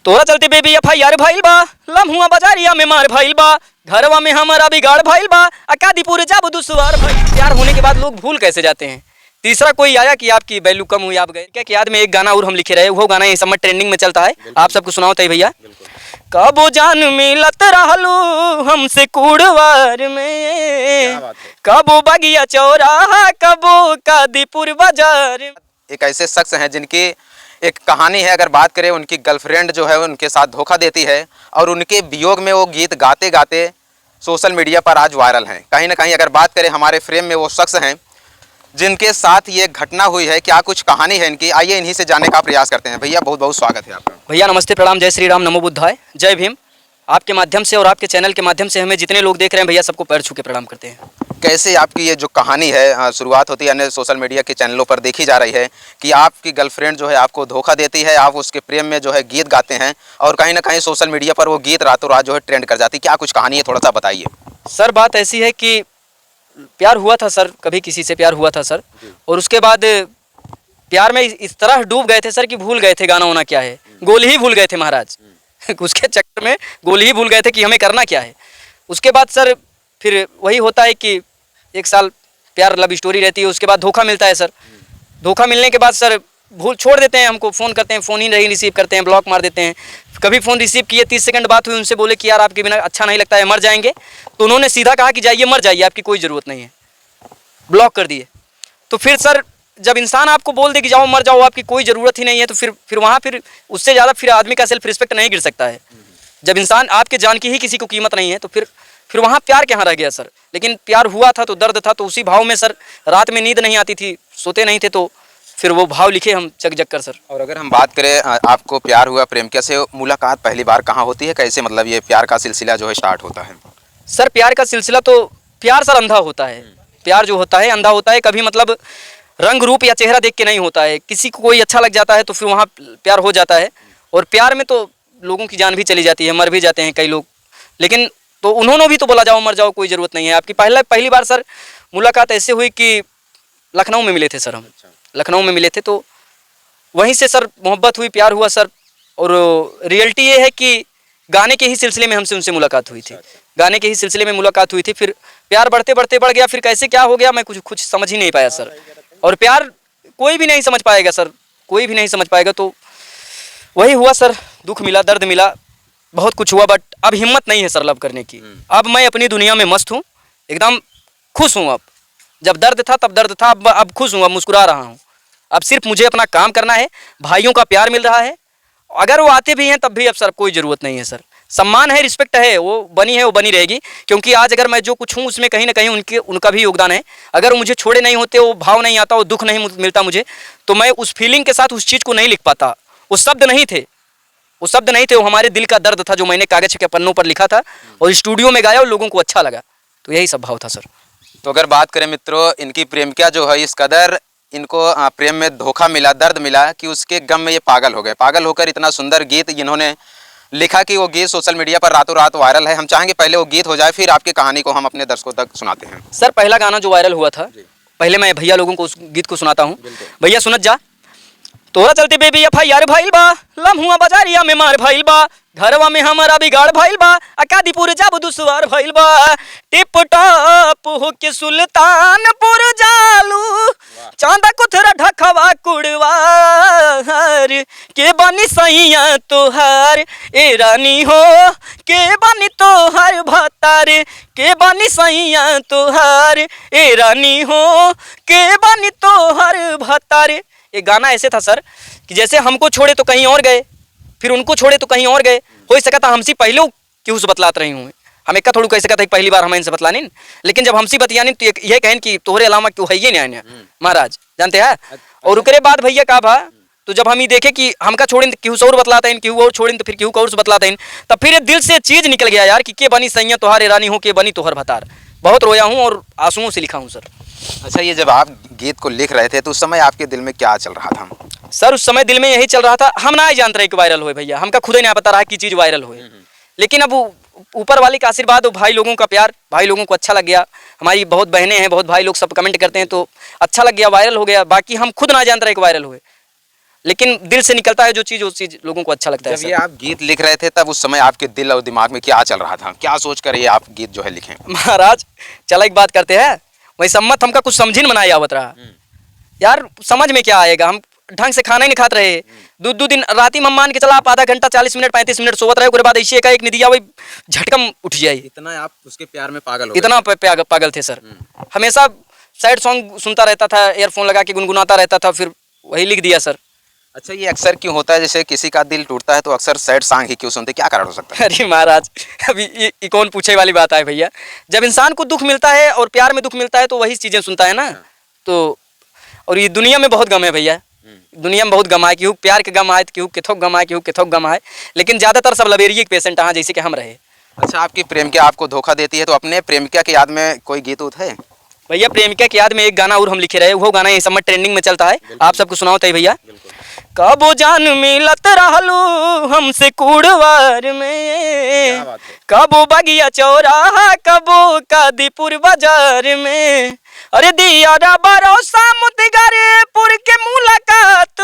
तोरा चलते baby FIR भइल बा, लम्हुआ बाजारिया में मार भइल बा, घरवा में हमारा बिगाड़ भइल बा, अकादीपुर जब दुश्वार भइल। प्यार होने के बाद लोग भूल कैसे जाते हैं। तीसरा कोई आया कि आपकी वैल्यू कम हुई, आप गए क्या कि याद में एक गाना और हम लिखे रहे, वो गाना इस समय ट्रेंडिंग में चलता है, आप सबको सुनाओ तय भैया। कबो जान मिलत रहलू हमसे कुड़वार में, कबो बगिया चौराहा, कबो कादीपुर बाजार। एक ऐसे शख्स हैं जिनकी एक कहानी है, अगर बात करें उनकी गर्लफ्रेंड जो है उनके साथ धोखा देती है और उनके वियोग में वो गीत गाते गाते सोशल मीडिया पर आज वायरल हैं। कहीं ना कहीं अगर बात करें हमारे फ्रेम में वो शख्स हैं जिनके साथ ये घटना हुई है, क्या कुछ कहानी है इनकी, आइए इन्हीं से जानने का प्रयास करते हैं। भैया बहुत बहुत स्वागत है आपका। भैया नमस्ते, प्रणाम, जय श्री राम, नमो बुद्धाय, जय भीम। आपके माध्यम से और आपके चैनल के माध्यम से हमें जितने लोग देख रहे हैं भैया सबको पैर छू के प्रणाम करते हैं। कैसे आपकी ये जो कहानी है शुरुआत होती है, अन्य सोशल मीडिया के चैनलों पर देखी जा रही है कि आपकी गर्लफ्रेंड जो है आपको धोखा देती है, आप उसके प्रेम में जो है गीत गाते हैं और कहीं ना कहीं सोशल मीडिया पर वो गीत रातों रात जो है ट्रेंड कर जाती है, क्या कुछ कहानी है, थोड़ा सा बताइए। सर बात ऐसी है कि प्यार हुआ था सर, कभी किसी से प्यार हुआ था सर, और उसके बाद प्यार में इस तरह डूब गए थे सर कि भूल गए थे गाना होना क्या है, गोली ही भूल गए थे महाराज। उसके चक्कर में गोली ही भूल गए थे कि हमें करना क्या है। उसके बाद सर फिर वही होता है कि एक साल प्यार लव स्टोरी रहती है, उसके बाद धोखा मिलता है सर। धोखा मिलने के बाद सर भूल छोड़ देते हैं, हमको फ़ोन करते हैं, फ़ोन ही नहीं रिसीव करते हैं, ब्लॉक मार देते हैं। कभी फ़ोन रिसीव किए 30 सेकंड बात हुई, उनसे बोले कि यार आपके बिना अच्छा नहीं लगता है, मर जाएंगे, तो उन्होंने सीधा कहा कि जाइए मर जाइए, आपकी कोई ज़रूरत नहीं है, ब्लॉक कर दिए। तो फिर सर जब इंसान आपको बोल दे कि जाओ मर जाओ, आपकी कोई ज़रूरत ही नहीं है, तो फिर वहाँ फिर उससे ज़्यादा फिर आदमी का सेल्फ रिस्पेक्ट नहीं गिर सकता है। जब इंसान आपके जान की ही किसी को कीमत नहीं है तो फिर वहाँ प्यार कहाँ रह गया सर। लेकिन प्यार हुआ था तो दर्द था, तो उसी भाव में सर रात में नींद नहीं आती थी, सोते नहीं थे, तो फिर वो भाव लिखे हम चक जग कर सर। और अगर हम बात करें आपको प्यार हुआ, प्रेम कैसे मुलाकात पहली बार कहाँ होती है, कैसे मतलब ये प्यार का सिलसिला जो है स्टार्ट होता है? सर प्यार का सिलसिला तो प्यार सर अंधा होता है, प्यार जो होता है अंधा होता है, कभी मतलब रंग रूप या चेहरा देख के नहीं होता है। किसी को कोई अच्छा लग जाता है तो फिर वहाँ प्यार हो जाता है, और प्यार में तो लोगों की जान भी चली जाती है, मर भी जाते हैं कई लोग। लेकिन तो उन्होंने भी तो बोला जाओ मर जाओ, कोई ज़रूरत नहीं है आपकी। पहली बार सर मुलाकात ऐसे हुई कि लखनऊ में मिले थे सर, हम लखनऊ में मिले थे, तो वहीं से सर मोहब्बत हुई, प्यार हुआ सर। और रियलिटी ये है कि गाने के ही सिलसिले में हमसे उनसे मुलाकात हुई थी, गाने के ही सिलसिले में मुलाकात हुई थी। फिर प्यार बढ़ते बढ़ते बढ़ गया, फिर कैसे क्या हो गया मैं कुछ समझ ही नहीं पाया सर। और प्यार कोई भी नहीं समझ पाएगा सर, कोई भी नहीं समझ पाएगा। तो वही हुआ सर, दुख मिला, दर्द मिला, बहुत कुछ हुआ, बट अब हिम्मत नहीं है सर लव करने की। अब मैं अपनी दुनिया में मस्त हूँ, एकदम खुश हूँ। अब जब दर्द था तब दर्द था, अब खुश हूँ, अब मुस्कुरा रहा हूँ। अब सिर्फ मुझे अपना काम करना है, भाइयों का प्यार मिल रहा है, अगर वो आते भी हैं तब भी अब सर कोई ज़रूरत नहीं है सर। सम्मान है, रिस्पेक्ट है, वो बनी है, वो बनी रहेगी, क्योंकि आज अगर मैं जो कुछ हूँ उसमें कहीं ना कहीं उनका भी योगदान है। अगर वो मुझे छोड़े नहीं होते, वो भाव नहीं आता, वो दुख नहीं मिलता मुझे, तो मैं उस फीलिंग के साथ उस चीज़ को नहीं लिख पाता। वो शब्द नहीं थे, वो शब्द नहीं थे, वो हमारे दिल का दर्द था जो मैंने कागज़ के पन्नों पर लिखा था और स्टूडियो में गाया और लोगों को अच्छा लगा। तो यही सब भाव था सर। तो अगर बात करें मित्रों, इनकी प्रेमिका जो है इस कदर इनको प्रेम में धोखा मिला, दर्द मिला कि उसके गम में ये पागल हो गए। पागल होकर इतना सुंदर गीत इन्होंने लिखा कि वो गीत सोशल मीडिया पर रातों रात वायरल है। हम चाहेंगे पहले वो गीत हो जाए, फिर आपकी कहानी को हम अपने दर्शकों तक सुनाते हैं। सर पहला गाना जो वायरल हुआ था, पहले मैं भैया लोगों को उस गीत को सुनाता हूँ। भैया सुनत जा। तोरा चलते बेबी FIR भइल बा, लम्हुआ बाजारिया में मार भइल बा, घरवा में हमारा बिगाड़ भइल बा, अकादीपुर जब दुश्वार भइल बा, टिप टॉप होके सुल्तानपुर जालू, चांदा कुथरा ढखवा कुड़वार, के बनी सैया तोहार ए रानी हो, के बनी तोहार भतार, के बनी सैया तोहार ए रानी हो, के बनी तोहार भतार। ये गाना ऐसे था सर कि जैसे हमको छोड़े तो कहीं और गए, फिर उनको छोड़े तो कहीं और गए। हो सका था हमसे पहले क्यों से बतलात रही हूँ, हम एक थोड़ी कह सका था पहली बार हम इनसे बतलानी, लेकिन जब हमसे बतियानी तो ये कहन कि तोहरे अलावा क्यों है ये नहीं महाराज, जानते हैं। और उसके बाद भैया का भा, तो जब हम ये देखे कि हमका छोड़े तो क्यों और बतलाता है, क्यों और छोड़े तो फिर क्यों और से बतलाता है, तब फिर दिल से चीज़ निकल गया यार कि के बनी सैया तोहार रानी हो, के बनी तोहर भतार। बहुत रोया हूँ और आंसुओं से लिखा हूँ सर। अच्छा, ये जब आप गीत को लिख रहे थे तो उस समय आपके दिल में क्या चल रहा था? सर उस समय दिल में यही चल रहा था, हम ना ही जानते रहे कि वायरल हुए भैया, हमका खुद ही नहीं पता रहा कि चीज़ वायरल हुए। लेकिन अब ऊपर वाले का आशीर्वाद, भाई लोगों का प्यार, भाई लोगों को अच्छा लग गया, हमारी बहुत बहनें हैं, बहुत भाई लोग सब कमेंट करते हैं, तो अच्छा लग गया, वायरल हो गया। बाकी हम खुद ना जानते रहे कि वायरल हुए। लेकिन दिल से निकलता है जो चीज़, उस चीज़ लोगों को अच्छा लगता है जब सर। ये आप गीत लिख रहे थे तब उस समय आपके दिल और दिमाग में क्या चल रहा था, क्या सोच कर ये आप गीत जो है लिखे? महाराज चला एक बात करते हैं, वही सम्मत हमका कुछ समझी न बनाई आवत रहा यार, समझ में क्या आएगा, हम ढंग से खाना ही नहीं खाते रहे, दो दिन राती में मान के चला आप आधा घंटा 40 मिनट 35 मिनट सोवत रहे, उसके बाद ऐसे एक निदी वही झटकम उठ जाए। इतना आप उसके प्यार में पागल हो इतना पागल थे सर, हमेशा सैड सॉन्ग सुनता रहता था, ईयरफोन लगा के गुनगुनाता रहता था, फिर वही लिख दिया सर। अच्छा, ये अक्सर क्यों होता है, जैसे किसी का दिल टूटता है तो अक्सर सैड सॉन्ग ही क्यों सुनते, क्या कारण हो सकता है? अरे महाराज अभी ये कौन पूछे वाली बात है भैया, जब इंसान को दुख मिलता है और प्यार में दुख मिलता है तो वही चीज़ें सुनता है ना। तो और ये दुनिया में बहुत गम है भैया, दुनिया में बहुत गम है, केहू प्यार के गम आए, केहू केथोक गम आए, केहू केथोक गम आए, लेकिन ज़्यादातर सब लवेरिए के पेशेंट हाँ जैसे कि हम रहे। अच्छा, आपकी प्रेमिका आपको धोखा देती है तो अपने प्रेमिका की याद में कोई गीत उत है? भैया प्रेमिका की याद में एक गाना और हम लिखे रहे, वो गाना इस समय ट्रेंडिंग में चलता है, आप सबको सुनाओ तय भैया। कबो जान मिलत रहलू हमसे कुड़वार में, कबो बगिया चौराहा, कबो कादीपुर बाजार में, अरे दिया भरोसा मुदगरपुर के मुलाकात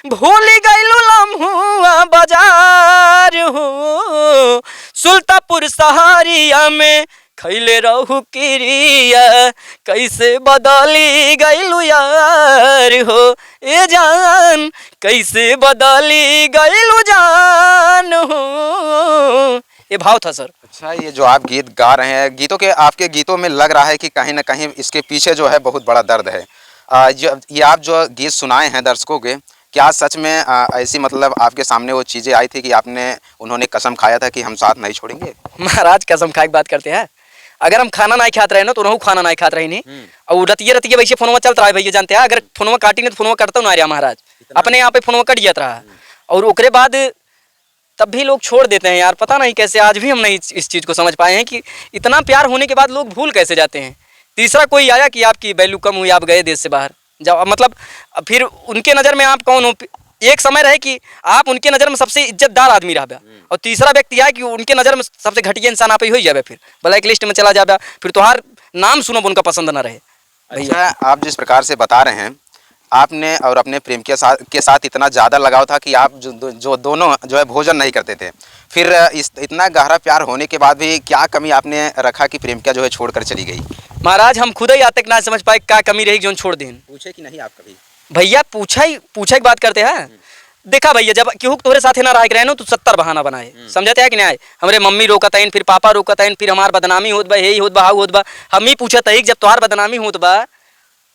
भूल गइलू लम्हुआ बाजार हो, सुल्तापुर सहारिया में खैले रहू किरिया, कैसे बदली गइलू यार हो, ए जान कैसे बदली गइलू जान हो, ये भाव था सर। अच्छा, ये जो आप गीत गा रहे हैं, गीतों के आपके गीतों में लग रहा है कि कहीं ना कहीं इसके पीछे जो है बहुत बड़ा दर्द है। ये आप जो गीत सुनाए हैं दर्शकों के, क्या सच में ऐसी मतलब आपके सामने वो चीज़ें आई थी कि आपने उन्होंने कसम खाया था कि हम साथ नहीं छोड़ेंगे? महाराज कसम खा के बात करते हैं, अगर हम खाना नहीं खाते रहे ना तो रहू खाना नहीं खाते रही नहीं, और रतिये वैसे फोनवा चलता रहा है भैया, जानते हैं अगर फोनवा काटी नहीं तो फोनवा करता ना रहा महाराज, अपने यहाँ पे फोनवा कट जाता रहा, और ओकरे बाद तब भी लोग छोड़ देते हैं यार, पता नहीं कैसे, आज भी हम नहीं इस चीज़ को समझ पाए हैं कि इतना प्यार होने के बाद लोग भूल कैसे जाते हैं। तीसरा कोई आया कि आपकी वैल्यू कम हुई, आप गए देश से बाहर जाओ, मतलब फिर उनके नज़र में आप कौन हो, एक समय रहे कि आप उनके नज़र में सबसे इज्जतदार आदमी रहा, और तीसरा व्यक्ति आया कि उनके नज़र में सबसे घटिया इंसान आप ही हो जाए, फिर ब्लैक लिस्ट में चला जाए, फिर तुम्हार नाम सुनो उनका पसंद ना रहे। अच्छा, आप जिस प्रकार से बता रहे हैं, आपने और अपने प्रेम के साथ इतना ज़्यादा लगाव था कि आप जो दोनों जो है भोजन नहीं करते थे, फिर इतना गहरा प्यार होने के बाद भी क्या कमी आपने रखा कि प्रेमिका जो है छोड़कर चली गई? महाराज हम खुद ही आज तक ना समझ पाए क्या कमी रही जो छोड़ दें। पूछे कि नहीं आप कभी? भैया पूछा ही बात करते हैं, देखा भैया जब केहू तोहरे साथ ना रह ना तो 70 बहाना बनाए, समझते है कि नहीं, हमारे मम्मी रोकत है, फिर पापा रोकत है, फिर हमार बदनामी होत बा, यही होत बा, हाउ होत बा, हम ही पूछत है जब तुम्हार बदनामी होत बा,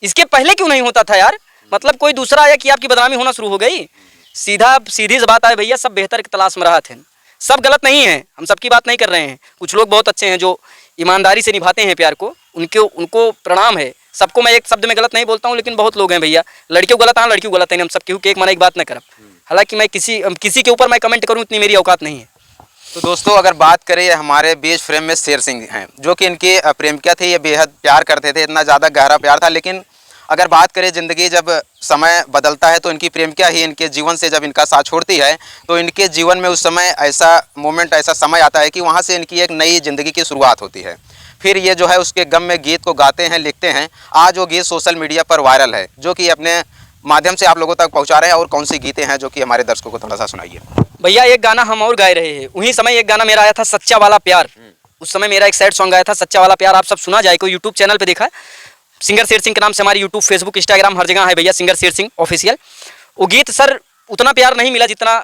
इसके पहले क्यों नहीं होता था यार, मतलब कोई दूसरा आया कि आपकी बदनामी होना शुरू हो गई। सीधी सी बात है भैया, सब बेहतर की तलाश में रहा थे, सब गलत नहीं है, हम सबकी बात नहीं कर रहे हैं, कुछ लोग बहुत अच्छे हैं जो ईमानदारी से निभाते हैं प्यार को, उनको प्रणाम है, सबको मैं एक शब्द में गलत नहीं बोलता हूँ, लेकिन बहुत लोग हैं भैया, लड़कियों गलत हाँ लड़कियों गलत है, हम सब केहू के एक मन एक बात न करब, हालांकि मैं किसी के ऊपर मैं कमेंट करूँ इतनी मेरी औकात नहीं है। तो दोस्तों, अगर बात करें हमारे बीच फ्रेम में शेर सिंह हैं, जो कि इनकी प्रेमिका थे, ये बेहद प्यार करते थे, इतना ज़्यादा गहरा प्यार था, लेकिन अगर बात करें ज़िंदगी जब समय बदलता है तो इनकी प्रेमिका ही इनके जीवन से जब इनका साथ छोड़ती है तो इनके जीवन में उस समय ऐसा मोमेंट, ऐसा समय आता है कि वहाँ से इनकी एक नई ज़िंदगी की शुरुआत होती है। फिर ये जो है उसके गम में गीत को गाते हैं, लिखते हैं। आज वो गीत सोशल मीडिया पर वायरल है, जो कि अपने माध्यम से आप लोगों तक पहुँचा रहे हैं। और कौन सी गीतें हैं जो कि हमारे दर्शकों को थोड़ा सा सुनाइए। भैया एक गाना हम और गाए रहे हैं, उन्हीं समय एक गाना मेरा आया था सच्चा वाला प्यार, उस समय मेरा एक सैड सॉन्ग आया था सच्चा वाला प्यार, आप सब सुना जाए, कोई यूट्यूब चैनल पे देखा है, सिंगर शेर सिंह के नाम से हमारी यूट्यूब फेसबुक इंस्टाग्राम हर जगह है भैया, सिंगर शेर सिंह ऑफिशियल। वो गीत सर उतना प्यार नहीं मिला जितना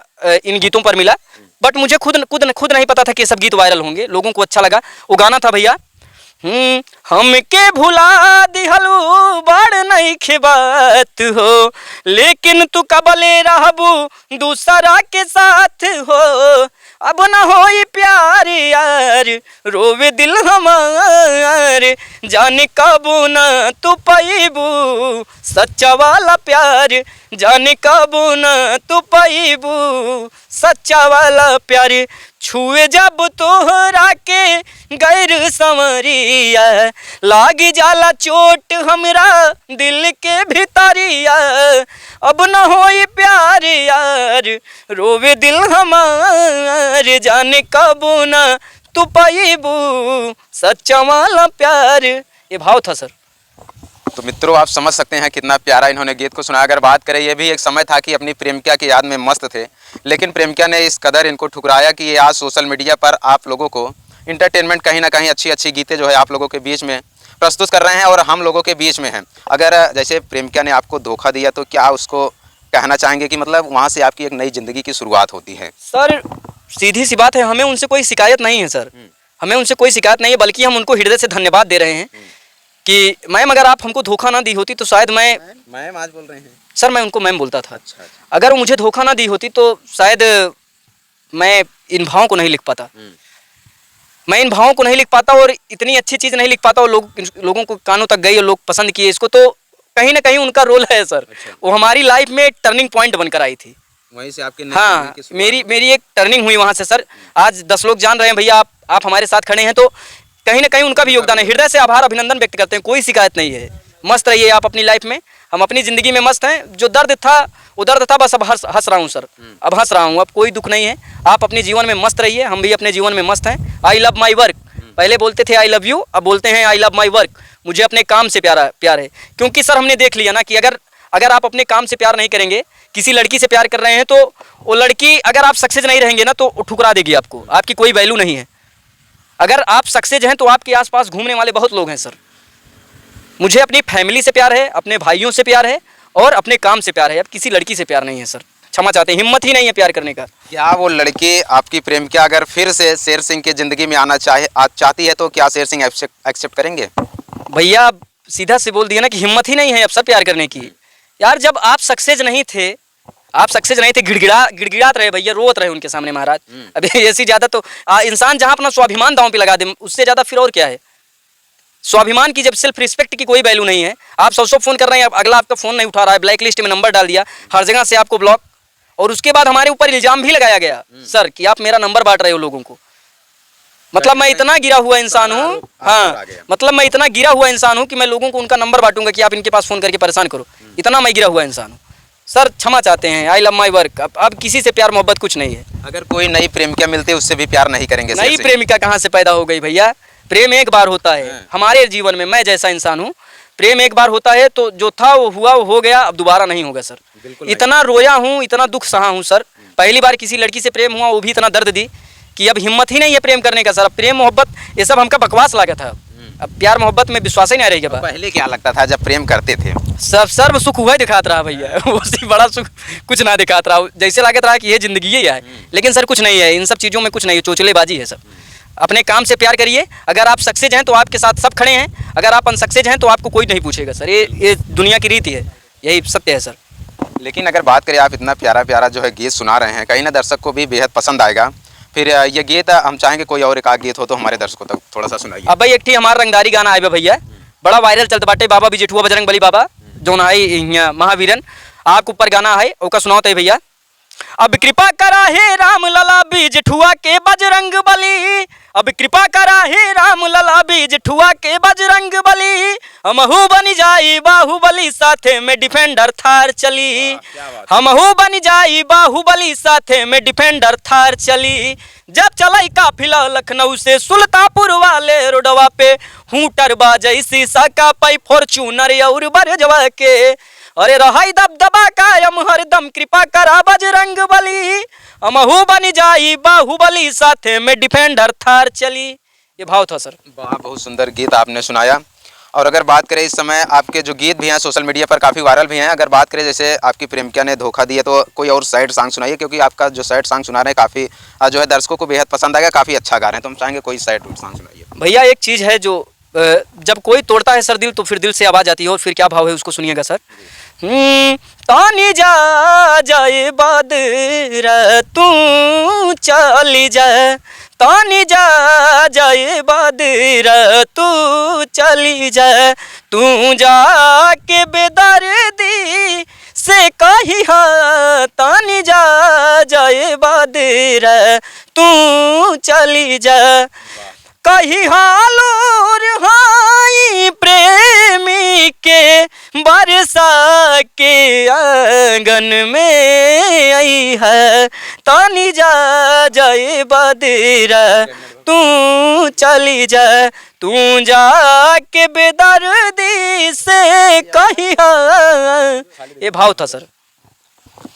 इन गीतों पर मिला, बट मुझे खुद नहीं पता था कि ये सब गीत वायरल होंगे, लोगों को अच्छा लगा। वो गाना था भैया, हमके भुला दिहलू बड़ नहीं खिबात हो, लेकिन तू कबले रहबू दूसरा के साथ हो, अब न होई प्यार यार रोवे दिल हमार, जाने कबू न तू पाईबू सच्चा वाला प्यार, जाने कबू न तू पाईबू सच्चा वाला प्यार, छुए जब तोहरा के गैर संवरिया, लागी जाला चोट हमरा दिल के भितरिया, अब न होई प्यार यार रोवे दिल हमार, जाने कबू न तू पाईबू सच्चा वाला प्यार। ये भाव था सर। तो मित्रों आप समझ सकते हैं कितना प्यारा इन्होंने गीत को सुना। अगर बात करें, ये भी एक समय था कि अपनी प्रेमिका की याद में मस्त थे, लेकिन प्रेमिका ने इस कदर इनको ठुकराया कि ये आज सोशल मीडिया पर आप लोगों को इंटरटेनमेंट कहीं ना कहीं अच्छी अच्छी गीतें जो है आप लोगों के बीच में प्रस्तुत कर रहे हैं और हम लोगों के बीच में हैं। अगर जैसे प्रेमिका ने आपको धोखा दिया तो क्या उसको कहना चाहेंगे कि मतलब वहाँ से आपकी एक नई ज़िंदगी की शुरुआत होती है? सर सीधी सी बात है, हमें उनसे कोई शिकायत नहीं है सर, हमें उनसे कोई शिकायत नहीं है, बल्कि हम उनको हृदय से धन्यवाद दे रहे हैं कि मैम अगर आप हमको धोखा ना दी होती तो शायद मैम आज बोल रहे हैं सर, मैं उनको मैम बोलता था। अच्छा। अगर वो मुझे धोखा ना दी होती तो शायद मैं इन भावों को नहीं लिख पाता, मैं इन भावों को नहीं लिख पाता और इतनी अच्छी चीज़ नहीं लिख पाता और लोगों को कानों तक गई और लोग पसंद किए इसको, तो कहीं ना कहीं उनका रोल है सर। अच्छा। वो हमारी लाइफ में टर्निंग पॉइंट बनकर आई थी, वहीं से आपके हाँ मेरी एक टर्निंग हुई वहाँ से सर। आज 10 लोग जान रहे हैं भैया आप हमारे साथ खड़े हैं, तो कहीं ना कहीं उनका भी योगदान है। हृदय से आभार अभिनंदन व्यक्त करते हैं, कोई शिकायत नहीं है। मस्त रहिए आप अपनी लाइफ में, हम अपनी ज़िंदगी में मस्त हैं। जो दर्द था वो दर्द था, बस अब हंस रहा हूँ सर, अब हंस रहा हूँ, अब कोई दुख नहीं है। आप अपने जीवन में मस्त रहिए, हम भी अपने जीवन में मस्त हैं। आई लव माई वर्क, पहले बोलते थे आई लव यू, अब बोलते हैं आई लव माई वर्क। मुझे अपने काम से प्यार है, क्योंकि सर हमने देख लिया ना कि अगर आप अपने काम से प्यार नहीं करेंगे, किसी लड़की से प्यार कर रहे हैं तो वो लड़की, अगर आप सक्सेस नहीं रहेंगे ना तो ठुकरा देगी आपको, आपकी कोई वैल्यू नहीं है। अगर आप सक्सेस हैं तो आपके आसपास घूमने वाले बहुत लोग हैं सर। मुझे अपनी फैमिली से प्यार है, अपने भाइयों से प्यार है और अपने काम से प्यार है, अब किसी लड़की से प्यार नहीं है सर। क्षमा चाहते हैं, हिम्मत ही नहीं है प्यार करने का। क्या वो लड़की आपकी प्रेमिका अगर फिर से शेर सिंह की ज़िंदगी में आना चाहती है तो क्या शेर सिंह एक्सेप्ट करेंगे? भैया सीधा से बोल दिया ना कि हिम्मत ही नहीं है अब सर प्यार करने की। यार जब आप सक्सेस नहीं थे, गिड़गिड़ात रहे भैया, रोत रहे उनके सामने महाराज। अभी ऐसी ज़्यादा तो इंसान जहाँ अपना स्वाभिमान दांव पे लगा दे, उससे ज़्यादा फिर और क्या है। स्वाभिमान की, जब सेल्फ रिस्पेक्ट की कोई वैल्यू नहीं है। आप 100 फ़ोन कर रहे हैं, अगला आपका फ़ोन नहीं उठा रहा है, ब्लैक लिस्ट में नंबर डाल दिया, हर जगह से आपको ब्लॉक, और उसके बाद हमारे ऊपर इल्ज़ाम भी लगाया गया सर कि आप मेरा नंबर बांट रहे हो लोगों को। मतलब मैं इतना गिरा हुआ इंसान हूँ, हाँ मतलब मैं इतना गिरा हुआ इंसान हूँ कि मैं लोगों को उनका नंबर बांटूंगा कि आप इनके पास फ़ोन करके परेशान करो, इतना मैं गिरा हुआ इंसान हूँ सर। क्षमा चाहते हैं, आई लव माई वर्क। अब किसी से प्यार मोहब्बत कुछ नहीं है। अगर कोई नई प्रेमिका मिलती है उससे भी प्यार नहीं करेंगे? नई प्रेमिका कहाँ से पैदा हो गई भैया, प्रेम एक बार होता है हमारे जीवन में। मैं जैसा इंसान हूँ, प्रेम एक बार होता है, तो जो था वो हुआ, वो हो गया, अब दोबारा नहीं होगा सर। इतना रोया हूँ, इतना दुख सहा हूँ सर। पहली बार किसी लड़की से प्रेम हुआ, वो भी इतना दर्द दी कि अब हिम्मत ही नहीं है प्रेम करने का सर। अब प्रेम मोहब्बत ये सब हमका बकवास लगा था, अब प्यार मोहब्बत में विश्वास ही नहीं रहेगा। पहले क्या लगता था जब प्रेम करते थे? सब सर्व सुख हुआ दिखात रहा भैया, उससे बड़ा सुख कुछ ना दिखात रहा, जैसे लागत रहा कि ये जिंदगी ही है। लेकिन सर कुछ नहीं है, इन सब चीज़ों में कुछ नहीं है, चोचलेबाजी है सर। अपने काम से प्यार करिए। अगर आप सक्सेस हैं तो आपके साथ सब खड़े हैं, अगर आप अनसक्सेस हैं तो आपको कोई नहीं पूछेगा सर। ये दुनिया की रीति है, यही सत्य है सर। लेकिन अगर बात करें, आप इतना प्यारा प्यारा जो है गीत सुना रहे हैं, कहीं ना दर्शक को भी बेहद पसंद आएगा। फिर ये गीत हम चाहेंगे कोई और एक गीत हो तो हमारे दर्शकों तक थोड़ा सा सुनाइए। अब भाई एक ठीक हमारा रंगदारी गाना आए भैया, बड़ा वायरल चलते बाटे, बाबा भी जेठुआ बजरंग बली बाबा जो ना है महावीरन, आपके ऊपर गाना है ओका सुनाओ भैया। अब कृपा करा हे राम लला भी जेठुआ के बजरंग बली, अब कृपा करा हे राम लला भी जेठुआ के बजरंग बली, हमहू बन जाई बाहुबली साथे में डिफेंडर थार चली, हमहू बन जाई बाहुबली साथे में डिफेंडर थार चली। जब चलाई काफिला लखनऊ से सुल्तानपुर वाले रोडवा पे, हूटर बाजई शीशा का पाई फॉर्च्यूनर और बरजवा के, अरे रहाई दबदबा कायम हरदम कृपा करा बजरंग बली, हमहू बन जाई बाहुबली साथे में डिफेंडर थार चली। ये भाव था सर। वाह, बहुत सुंदर गीत आपने सुनाया। और अगर बात करें इस समय आपके जो गीत भी हैं सोशल मीडिया पर काफ़ी वायरल भी हैं, अगर बात करें जैसे आपकी प्रेमिका ने धोखा दिया तो कोई और सैड सॉन्ग सुनाइए, क्योंकि आपका जो सैड सॉन्ग सुना रहे हैं काफ़ी जो है दर्शकों को बेहद पसंद आएगा, काफ़ी अच्छा गा रहे हैं, तो हम चाहेंगे कोई सैड सॉन्ग सुनाइए। भैया एक चीज़ है जो जब कोई तोड़ता है सर दिल, तो फिर दिल से आवाज़ आती है, और फिर क्या भाव है उसको सुनिएगा सर। तानी जा जाए बदर तू चली जा, तानी जा जाए बदर तू चली जा, तू जाके बेदर्दी से कही हाँ, तानी जा जाए बदर तू चली जा, कही हालूर हाई प्रेमी के बरसा के आंगन में आई है, तानी जा जाए बदरा तू चली जा, तू जाके बेदर्दी से कहिया। ये भाव था सर।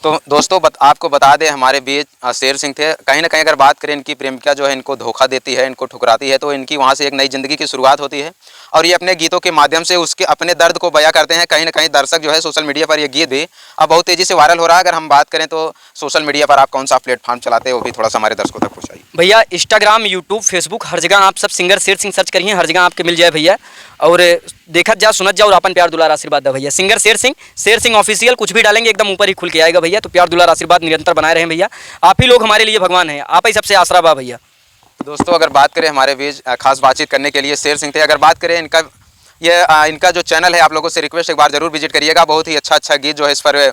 तो दोस्तों आपको बता दें हमारे बीच शेर सिंह थे। कहीं ना कहीं अगर बात करें इनकी प्रेमिका जो है इनको धोखा देती है, इनको ठुकराती है, तो इनकी वहाँ से एक नई ज़िंदगी की शुरुआत होती है और ये अपने गीतों के माध्यम से उसके अपने दर्द को बयां करते हैं। कहीं ना कहीं दर्शक जो है सोशल मीडिया पर ये गीत भी अब बहुत तेज़ी से वायरल हो रहा है। अगर हम बात करें तो सोशल मीडिया पर आप कौन सा प्लेटफॉर्म चलाते हैं वो भी थोड़ा सा हमारे दर्शकों तक पहुँचाइए। भैया इंस्टाग्राम, यूट्यूब, फेसबुक, हर जगह आप सब सिंगर शेर सिंह सर्च करिए, हर जगह आपके मिल जाए भैया। और देखत जा, सुनत जा और अपन प्यार दुलार आशीर्वाद दा भैया। सिंगर शेर सिंह ऑफिशियल, कुछ भी डालेंगे एकदम ऊपर ही खुल के आएगा भैया। तो प्यार दुलार आशीर्वाद निरंतर बनाए रहें भैया। आप ही लोग हमारे लिए भगवान हैं, आप ही सबसे आसरा बा भैया। दोस्तों अगर बात करें हमारे बीच खास बातचीत करने के लिए शेर सिंह थे। अगर बात करें इनका जो चैनल है, आप लोगों से रिक्वेस्ट एक बार जरूर विजिट करिएगा। बहुत ही अच्छा गीत जो है इस पर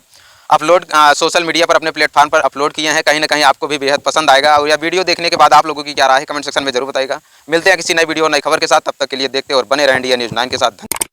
अपलोड सोशल मीडिया पर अपने प्लेटफॉर्म पर अपलोड किए हैं। कहीं ना कहीं आपको भी बेहद पसंद आएगा और यह वीडियो देखने के बाद आप लोगों की क्या राय है कमेंट सेक्शन में जरूर बताइएगा। मिलते हैं किसी नई वीडियो नई खबर के साथ, तब तक के लिए देखते और बने रहें इंडिया न्यूज़ 9 के साथ।